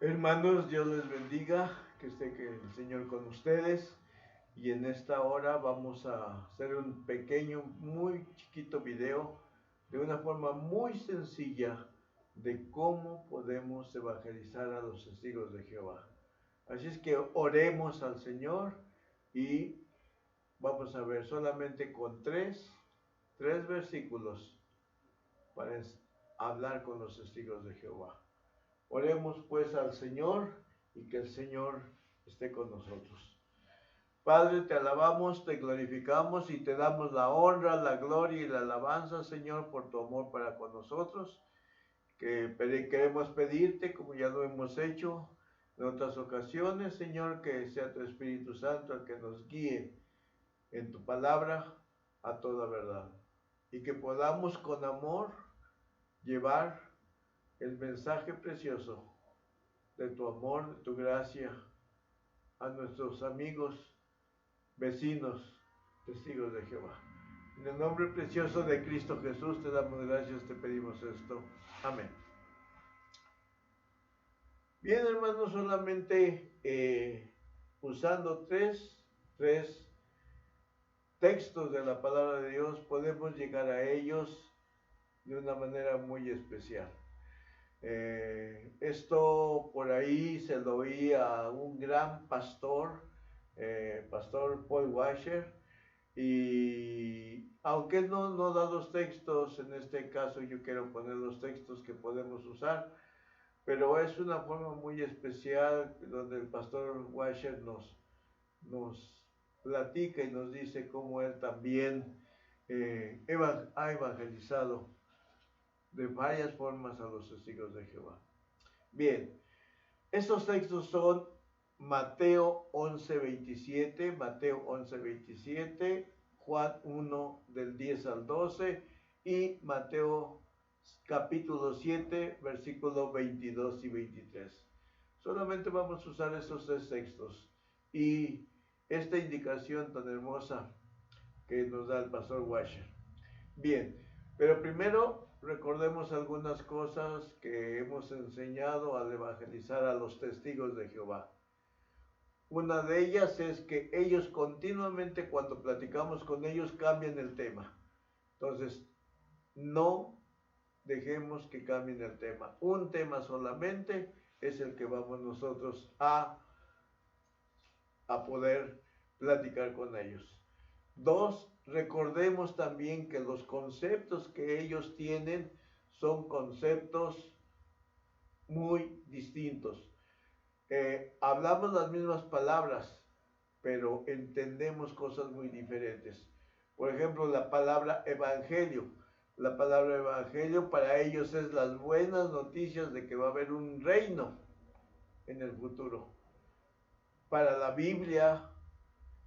Hermanos, Dios les bendiga, que esté que el Señor con ustedes. Y en esta hora vamos a hacer un pequeño, muy chiquito video de una forma muy sencilla de cómo podemos evangelizar a los testigos de Jehová. Así es que oremos al Señor y vamos a ver solamente con tres versículos para hablar con los testigos de Jehová. Oremos pues al Señor y que el Señor esté con nosotros. Padre, te alabamos, te glorificamos y te damos la honra, la gloria y la alabanza, Señor, por tu amor para con nosotros. Que queremos pedirte, como ya lo hemos hecho en otras ocasiones, Señor, que sea tu Espíritu Santo el que nos guíe en tu palabra a toda verdad. Y que podamos con amor llevar el mensaje precioso de tu amor, de tu gracia a nuestros amigos, vecinos, testigos de Jehová. En el nombre precioso de Cristo Jesús te damos gracias, te pedimos esto. Amén. Bien, hermanos, solamente usando tres textos de la palabra de Dios podemos llegar a ellos de una manera muy especial. Esto por ahí se lo oí a un gran pastor, pastor Paul Washer, y aunque él no da los textos, en este caso yo quiero poner los textos que podemos usar, pero es una forma muy especial donde el pastor Washer nos platica y nos dice cómo él también ha evangelizado de varias formas a los testigos de Jehová. Bien, estos textos son Mateo 11:27, Mateo 11:27, Juan 1 del 10 al 12 y Mateo capítulo 7, versículos 22 y 23. Solamente vamos a usar estos tres textos y esta indicación tan hermosa que nos da el pastor Washer. Bien, pero primero recordemos algunas cosas que hemos enseñado al evangelizar a los testigos de Jehová. Una de ellas es que ellos continuamente cuando platicamos con ellos cambian el tema. Entonces, no dejemos que cambien el tema. Un tema solamente es el que vamos nosotros a poder platicar con ellos. Dos, recordemos también que los conceptos que ellos tienen son conceptos muy distintos. Hablamos las mismas palabras, pero entendemos cosas muy diferentes. Por ejemplo, la palabra evangelio. La palabra evangelio para ellos es las buenas noticias de que va a haber un reino en el futuro. Para la Biblia,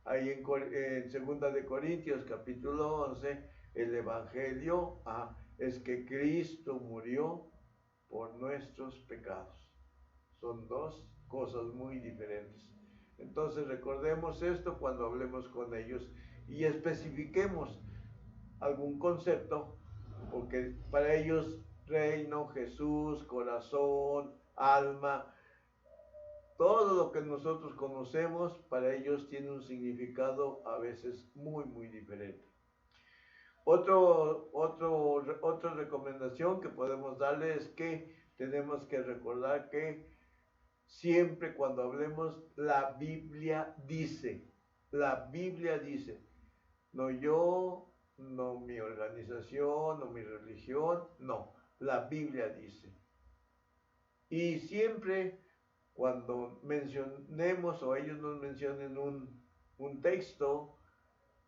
ahí en 2 de Corintios capítulo 11, el evangelio es que Cristo murió por nuestros pecados. Son dos cosas muy diferentes. Entonces recordemos esto cuando hablemos con ellos y especifiquemos algún concepto, porque para ellos reino, Jesús, corazón, alma, todo lo que nosotros conocemos para ellos tiene un significado a veces muy diferente. Otra recomendación que podemos darle es que tenemos que recordar que siempre cuando hablemos, la Biblia dice, no yo, no mi organización, no mi religión, no, la Biblia dice. Y siempre cuando mencionemos o ellos nos mencionen un texto,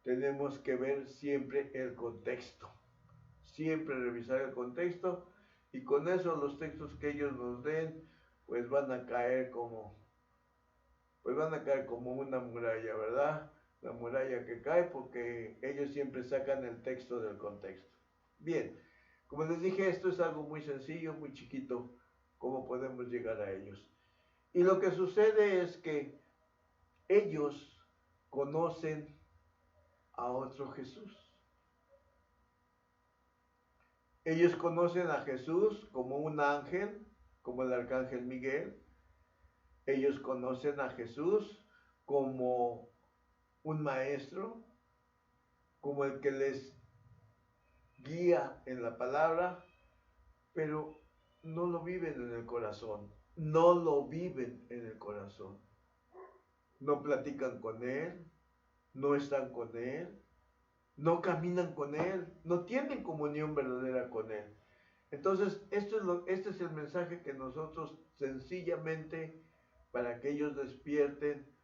tenemos que ver siempre el contexto, siempre revisar el contexto, y con eso los textos que ellos nos den, pues van a caer como una muralla, ¿verdad? La muralla que cae porque ellos siempre sacan el texto del contexto. Bien, como les dije, esto es algo muy sencillo, muy chiquito, cómo podemos llegar a ellos. Y lo que sucede es que ellos conocen a otro Jesús. Ellos conocen a Jesús como un ángel, como el arcángel Miguel. Ellos conocen a Jesús como un maestro, como el que les guía en la palabra, pero no lo viven en el corazón. No lo viven en el corazón. No platican con Él, no están con Él, no caminan con Él, no tienen comunión verdadera con Él. Entonces, este es el mensaje que nosotros sencillamente, para que ellos despierten,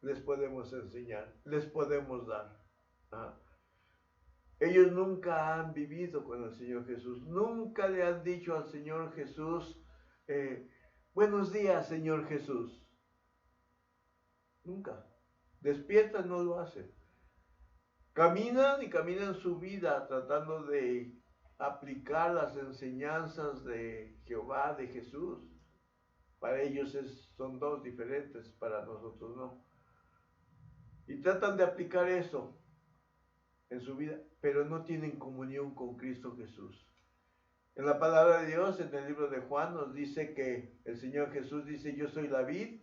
les podemos enseñar, les podemos dar. ¿Ah? Ellos nunca han vivido con el Señor Jesús, nunca le han dicho al Señor Jesús, buenos días, Señor Jesús. Nunca. Despiertan, no lo hacen. Caminan y caminan su vida tratando de aplicar las enseñanzas de Jehová, de Jesús. Para ellos son dos diferentes, para nosotros no. Y tratan de aplicar eso en su vida, pero no tienen comunión con Cristo Jesús. En la palabra de Dios, en el libro de Juan, nos dice que el Señor Jesús dice, yo soy la vid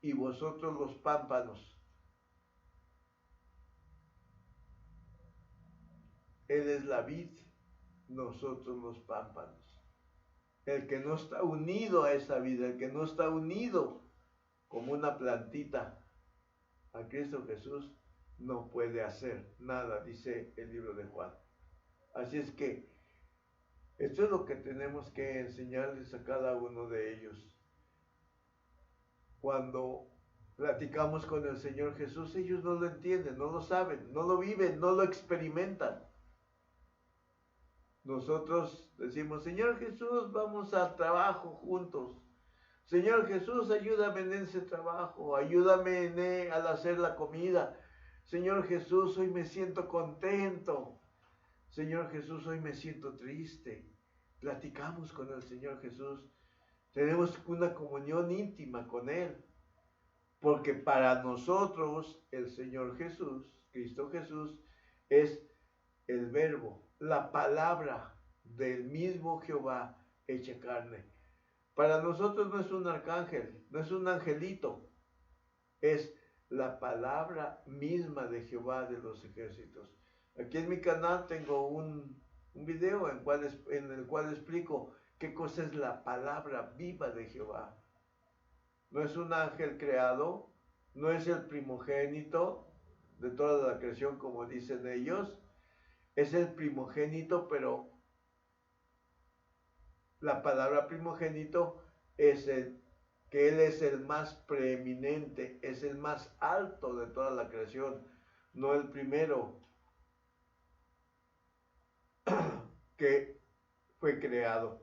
y vosotros los pámpanos. Él es la vid, nosotros los pámpanos. El que no está unido a esa vida, el que no está unido como una plantita a Cristo Jesús, no puede hacer nada, dice el libro de Juan. Así es que esto es lo que tenemos que enseñarles a cada uno de ellos. Cuando platicamos con el Señor Jesús, ellos no lo entienden, no lo saben, no lo viven, no lo experimentan. Nosotros decimos, Señor Jesús, vamos al trabajo juntos. Señor Jesús, ayúdame en ese trabajo, ayúdame al hacer la comida. Señor Jesús, hoy me siento contento. Señor Jesús, hoy me siento triste. Platicamos con el Señor Jesús. Tenemos una comunión íntima con Él. Porque para nosotros el Señor Jesús, Cristo Jesús, es el verbo, la palabra del mismo Jehová hecha carne. Para nosotros no es un arcángel, no es un angelito, es la palabra misma de Jehová de los ejércitos. Aquí en mi canal tengo un video en el cual explico qué cosa es la palabra viva de Jehová. No es un ángel creado, no es el primogénito de toda la creación como dicen ellos, es el primogénito, pero la palabra primogénito es que Él es el más preeminente, es el más alto de toda la creación, no el primero que fue creado.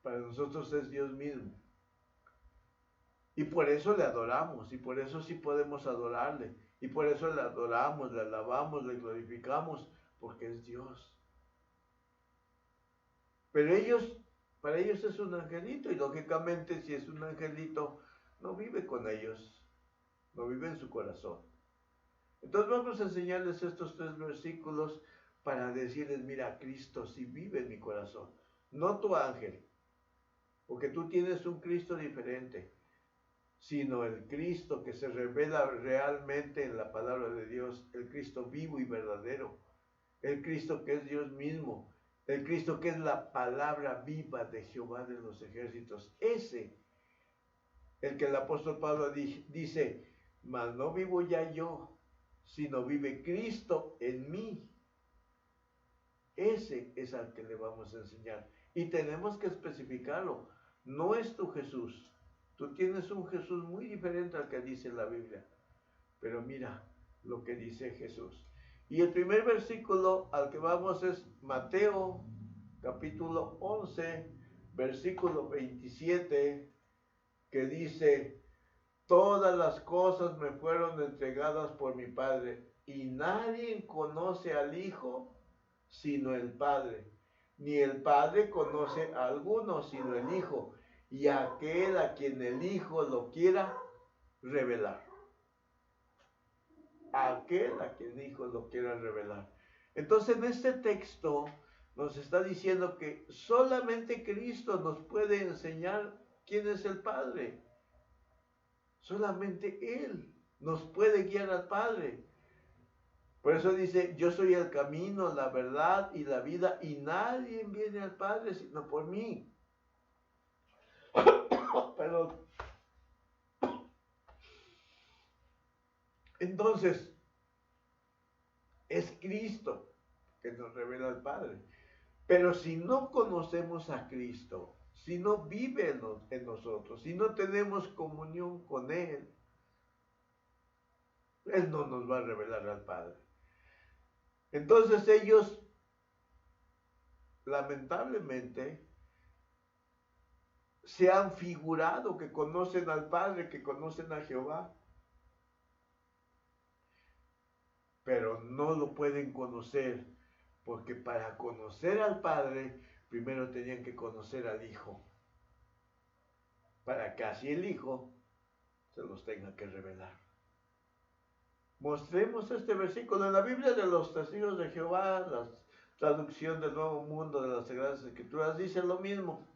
Para nosotros es Dios mismo. Y por eso le adoramos, y por eso sí podemos adorarle, y por eso le adoramos, le alabamos, le glorificamos, porque es Dios. Pero para ellos es un angelito, y lógicamente si es un angelito, no vive con ellos, no vive en su corazón. Entonces vamos a enseñarles estos 3 versículos para decirles, mira, Cristo sí vive en mi corazón, no tu ángel, porque tú tienes un Cristo diferente, sino el Cristo que se revela realmente en la palabra de Dios, el Cristo vivo y verdadero, el Cristo que es Dios mismo, el Cristo que es la palabra viva de Jehová de los ejércitos. Ese, el que el apóstol Pablo dice, mas no vivo ya yo, sino vive Cristo en mí. Ese es al que le vamos a enseñar. Y tenemos que especificarlo. No es tu Jesús. Tú tienes un Jesús muy diferente al que dice la Biblia. Pero mira lo que dice Jesús. Y el primer versículo al que vamos es Mateo capítulo 11, versículo 27, que dice, todas las cosas me fueron entregadas por mi Padre, y nadie conoce al Hijo sino el Padre, ni el Padre conoce a alguno sino el Hijo, y aquel a quien el Hijo lo quiera revelar. Aquel a quien el Hijo lo quiera revelar. Entonces en este texto nos está diciendo que solamente Cristo nos puede enseñar quién es el Padre. Solamente Él nos puede guiar al Padre. Por eso dice, yo soy el camino, la verdad y la vida, y nadie viene al Padre sino por mí. Perdón. Entonces, es Cristo que nos revela al Padre. Pero si no conocemos a Cristo, si no vive en nosotros, si no tenemos comunión con Él, Él no nos va a revelar al Padre. Entonces ellos, lamentablemente, se han figurado que conocen al Padre, que conocen a Jehová, pero no lo pueden conocer, porque para conocer al Padre, primero tenían que conocer al Hijo, para que así el Hijo se los tenga que revelar. Mostremos este versículo en la Biblia de los Testigos de Jehová, la traducción del Nuevo Mundo de las Sagradas Escrituras, dice lo mismo.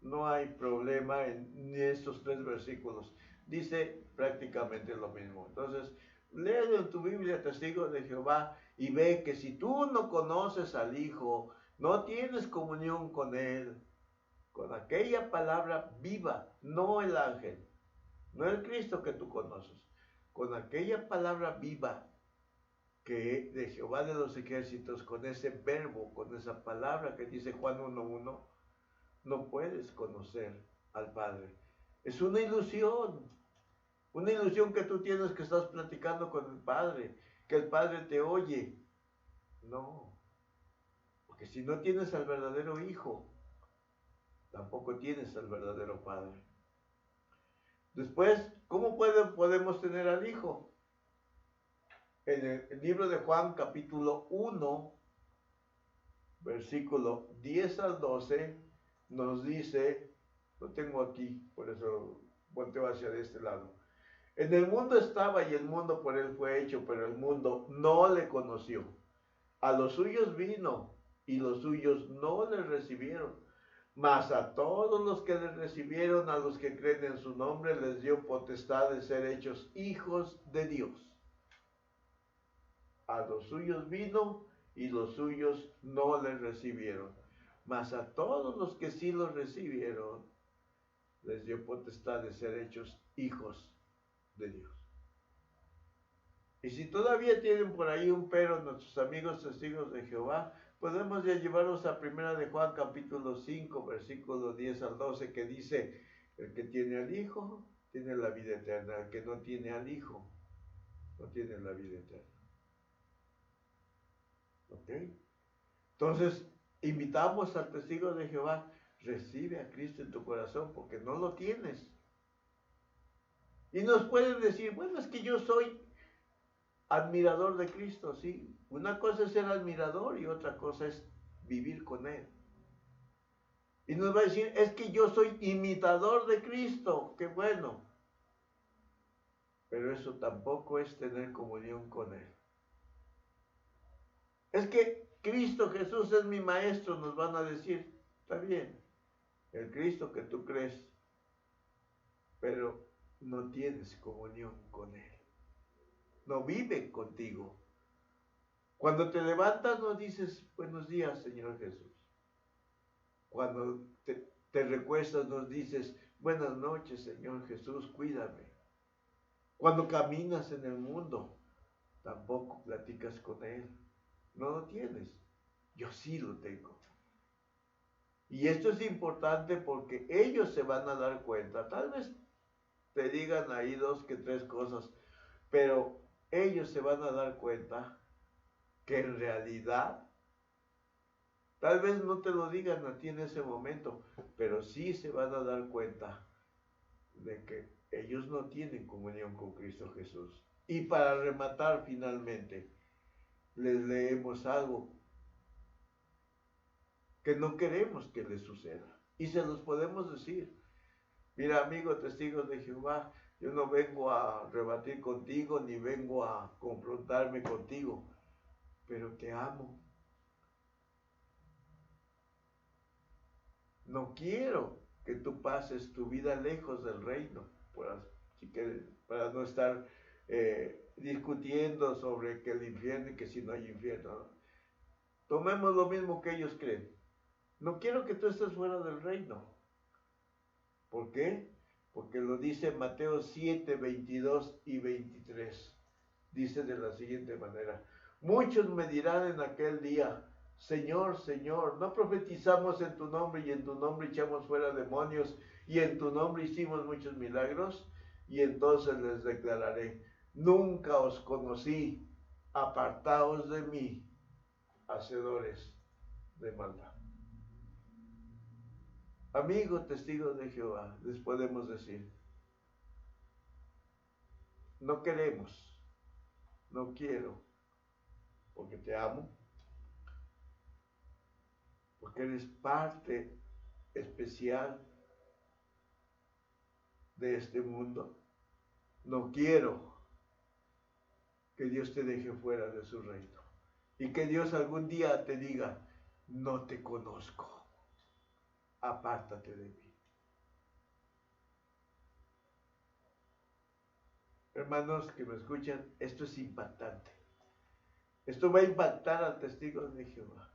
No hay problema en estos 3 versículos. Dice prácticamente lo mismo. Entonces, léelo en tu Biblia, Testigos de Jehová, y ve que si tú no conoces al Hijo, no tienes comunión con Él, con aquella palabra viva, no el ángel, no el Cristo que tú conoces, con aquella palabra viva que de Jehová de los ejércitos, con ese verbo, con esa palabra que dice Juan 1:1, no puedes conocer al Padre. Es una ilusión que tú tienes, que estás platicando con el Padre, que el Padre te oye. No, porque si no tienes al verdadero Hijo, tampoco tienes al verdadero Padre. Después, ¿cómo podemos tener al Hijo? En el libro de Juan, capítulo 1, versículo 10 al 12, nos dice, lo tengo aquí, por eso volteo hacia este lado. En el mundo estaba y el mundo por él fue hecho, pero el mundo no le conoció. A los suyos vino y los suyos no le recibieron. Mas a todos los que le recibieron, a los que creen en su nombre, les dio potestad de ser hechos hijos de Dios. A los suyos vino y los suyos no le recibieron. Mas a todos los que sí los recibieron, les dio potestad de ser hechos hijos de Dios. Y si todavía tienen por ahí un pero nuestros amigos testigos de Jehová, podemos ya llevarlos a 1 de Juan capítulo 5, versículo 10 al 12, que dice, el que tiene al Hijo, tiene la vida eterna. El que no tiene al Hijo, no tiene la vida eterna. ¿Ok? Entonces, invitamos al testigo de Jehová, recibe a Cristo en tu corazón, porque no lo tienes. Y nos pueden decir, bueno, es que yo soy admirador de Cristo, sí. Una cosa es ser admirador y otra cosa es vivir con Él. Y nos va a decir, es que yo soy imitador de Cristo, qué bueno. Pero eso tampoco es tener comunión con Él. Es que Cristo Jesús es mi maestro, nos van a decir, está bien, el Cristo que tú crees, pero no tienes comunión con Él. No vive contigo. Cuando te levantas no dices, buenos días, Señor Jesús. Cuando te recuestas nos dices, buenas noches, Señor Jesús, cuídame. Cuando caminas en el mundo, tampoco platicas con Él. No lo tienes. Yo sí lo tengo. Y esto es importante porque ellos se van a dar cuenta. Tal vez te digan ahí 2 que 3 cosas, pero ellos se van a dar cuenta que en realidad, tal vez no te lo digan a ti en ese momento, pero sí se van a dar cuenta de que ellos no tienen comunión con Cristo Jesús. Y para rematar finalmente, les leemos algo que no queremos que les suceda. Y se los podemos decir. Mira, amigo, testigos de Jehová, yo no vengo a rebatir contigo, ni vengo a confrontarme contigo, pero te amo. No quiero que tú pases tu vida lejos del reino, para no estar discutiendo sobre que el infierno y que si no hay infierno, ¿no? Tomemos lo mismo que ellos creen. No quiero que tú estés fuera del reino. ¿Por qué? Porque lo dice Mateo 7, 22 y 23. Dice de la siguiente manera: muchos me dirán en aquel día, Señor, Señor, ¿no profetizamos en tu nombre y en tu nombre echamos fuera demonios y en tu nombre hicimos muchos milagros? Y entonces les declararé, nunca os conocí, apartaos de mí, hacedores de maldad. Amigo testigo de Jehová, les podemos decir, no queremos, no quiero, porque te amo, porque eres parte especial de este mundo. No quiero que Dios te deje fuera de su reino y que Dios algún día te diga, no te conozco, apártate de mí. Hermanos que me escuchan, esto es impactante. Esto va a impactar al testigo de Jehová.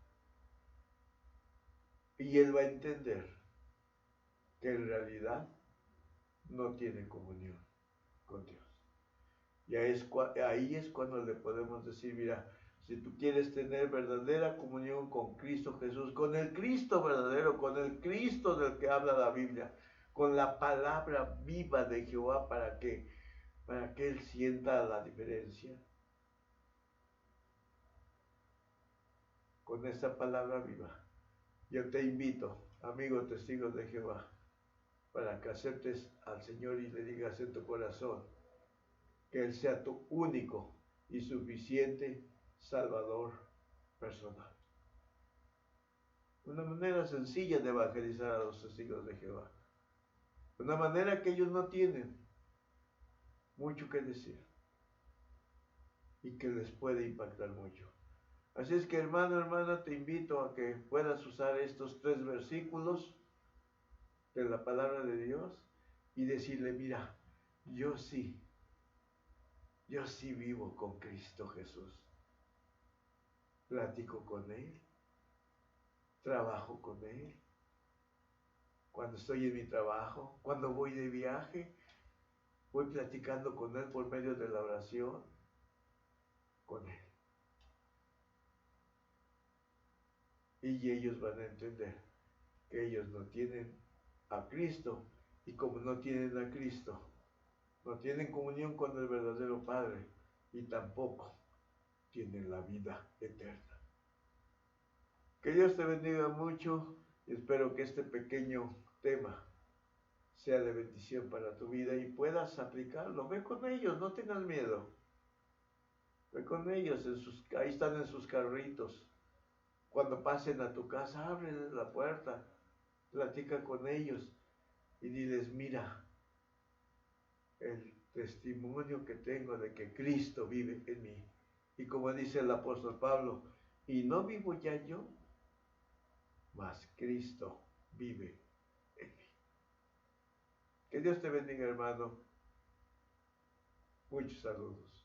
Y él va a entender que en realidad no tiene comunión con Dios. Y ahí es cuando le podemos decir, mira, si tú quieres tener verdadera comunión con Cristo Jesús, con el Cristo verdadero, con el Cristo del que habla la Biblia, con la palabra viva de Jehová para que Él sienta la diferencia. Con esa palabra viva, yo te invito, amigo testigo de Jehová, para que aceptes al Señor y le digas en tu corazón que Él sea tu único y suficiente Salvador personal. Una manera sencilla de evangelizar a los testigos de Jehová. Una manera que ellos no tienen mucho que decir y que les puede impactar mucho. Así es que, hermano, hermana, te invito a que puedas usar estos 3 versículos de la palabra de Dios y decirle, mira, yo sí vivo con Cristo Jesús. Platico con Él, trabajo con Él. Cuando estoy en mi trabajo, cuando voy de viaje, voy platicando con Él por medio de la oración, con Él. Y ellos van a entender que ellos no tienen a Cristo, y como no tienen a Cristo, no tienen comunión con el verdadero Padre y tampoco tienen la vida eterna. Que Dios te bendiga mucho y espero que este pequeño tema sea de bendición para tu vida y puedas aplicarlo. Ve con ellos, no tengas miedo. Ve con ellos, ahí están en sus carritos. Cuando pasen a tu casa, ábreles la puerta, platica con ellos y diles, mira, el testimonio que tengo de que Cristo vive en mí. Y como dice el apóstol Pablo, y no vivo ya yo, mas Cristo vive en mí. Que Dios te bendiga, hermano. Muchos saludos.